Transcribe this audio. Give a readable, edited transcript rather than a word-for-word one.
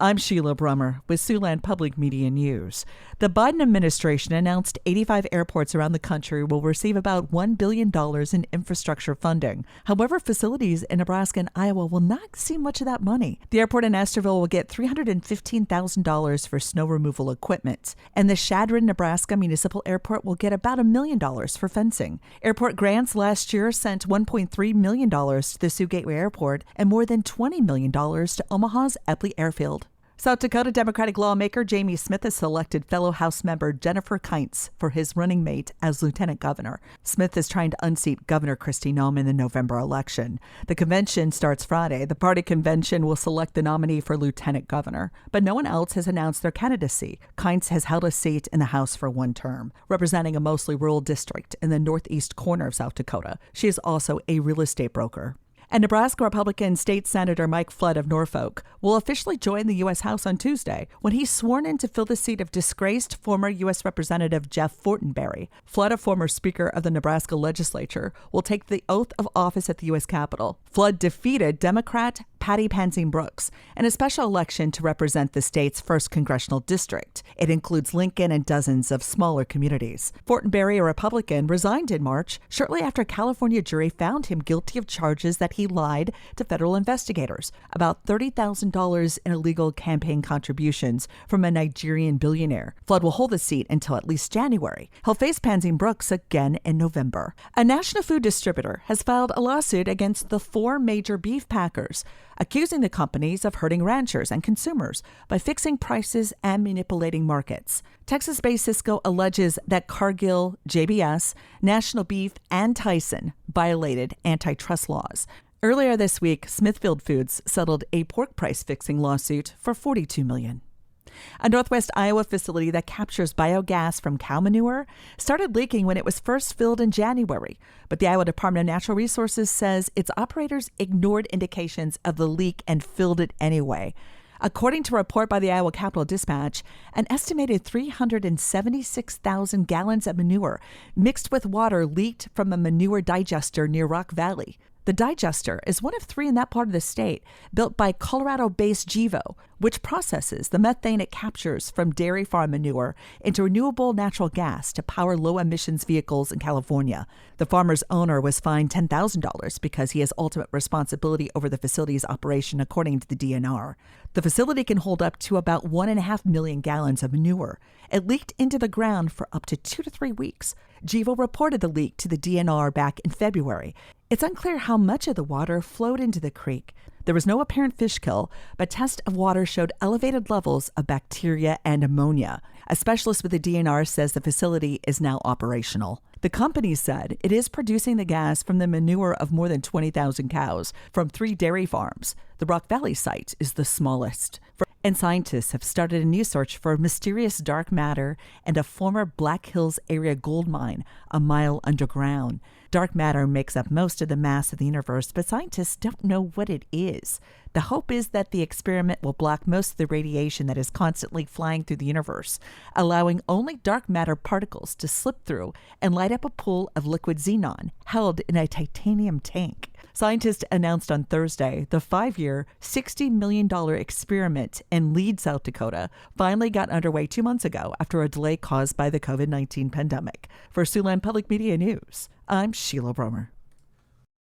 I'm Sheila Brummer with Siouxland Public Media News. The Biden administration announced 85 airports around the country will receive about $1 billion in infrastructure funding. However, facilities in Nebraska and Iowa will not see much of that money. The airport in Estherville will get $315,000 for snow removal equipment, and the Chadron, Nebraska Municipal Airport will get about $1 million for fencing. Airport grants last year sent $1.3 million to the Sioux Gateway Airport and more than $20 million to Omaha's Epley Airfield. South Dakota Democratic lawmaker Jamie Smith has selected fellow House member Jennifer Kientz for his running mate as lieutenant governor. Smith is trying to unseat Governor Kristi Noem in the November election. The convention starts Friday. The party convention will select the nominee for lieutenant governor, but no one else has announced their candidacy. Kientz has held a seat in the House for one term, representing a mostly rural district in the northeast corner of South Dakota. She is also a real estate broker. And Nebraska Republican State Senator Mike Flood of Norfolk will officially join the U.S. House on Tuesday when he's sworn in to fill the seat of disgraced former U.S. Representative Jeff Fortenberry. Flood, a former Speaker of the Nebraska legislature, will take the oath of office at the U.S. Capitol. Flood defeated Democrat Patty Pansing Brooks in a special election to represent the state's 1st congressional district. It includes Lincoln and dozens of smaller communities. Fortenberry, a Republican, resigned in March shortly after a California jury found him guilty of charges that he lied to federal investigators about $30,000 in illegal campaign contributions from a Nigerian billionaire. Flood will hold the seat until at least January. He'll face Pansing Brooks again in November. A national food distributor has filed a lawsuit against the 4 major beef packers, accusing the companies of hurting ranchers and consumers by fixing prices and manipulating markets. Texas-based Cisco alleges that Cargill, JBS, National Beef, and Tyson violated antitrust laws. Earlier this week, Smithfield Foods settled a pork price-fixing lawsuit for $42 million. A Northwest Iowa facility that captures biogas from cow manure started leaking when it was first filled in January, but the Iowa Department of Natural Resources says its operators ignored indications of the leak and filled it anyway. According to a report by the Iowa Capital Dispatch, an estimated 376,000 gallons of manure mixed with water leaked from a manure digester near Rock Valley. The digester is one of 3 in that part of the state, built by Colorado-based Gevo, which processes the methane it captures from dairy farm manure into renewable natural gas to power low-emissions vehicles in California. The farmer's owner was fined $10,000 because he has ultimate responsibility over the facility's operation, according to the DNR. The facility can hold up to about 1.5 million gallons of manure. It leaked into the ground for up to 2 to 3 weeks. Gevo reported the leak to the DNR back in February. It's unclear how much of the water flowed into the creek. There was no apparent fish kill, but tests of water showed elevated levels of bacteria and ammonia. A specialist with the DNR says the facility is now operational. The company said it is producing the gas from the manure of more than 20,000 cows from 3 dairy farms. The Rock Valley site is the smallest. And scientists have started a new search for mysterious dark matter and a former Black Hills area gold mine a mile underground. Dark matter makes up most of the mass of the universe, but scientists don't know what it is. The hope is that the experiment will block most of the radiation that is constantly flying through the universe, allowing only dark matter particles to slip through and light up a pool of liquid xenon held in a titanium tank. Scientists announced on Thursday the 5-year, $60 million experiment in Lead, South Dakota, finally got underway 2 months ago after a delay caused by the COVID-19 pandemic. For Siouxland Public Media News, I'm Sheila Brummer.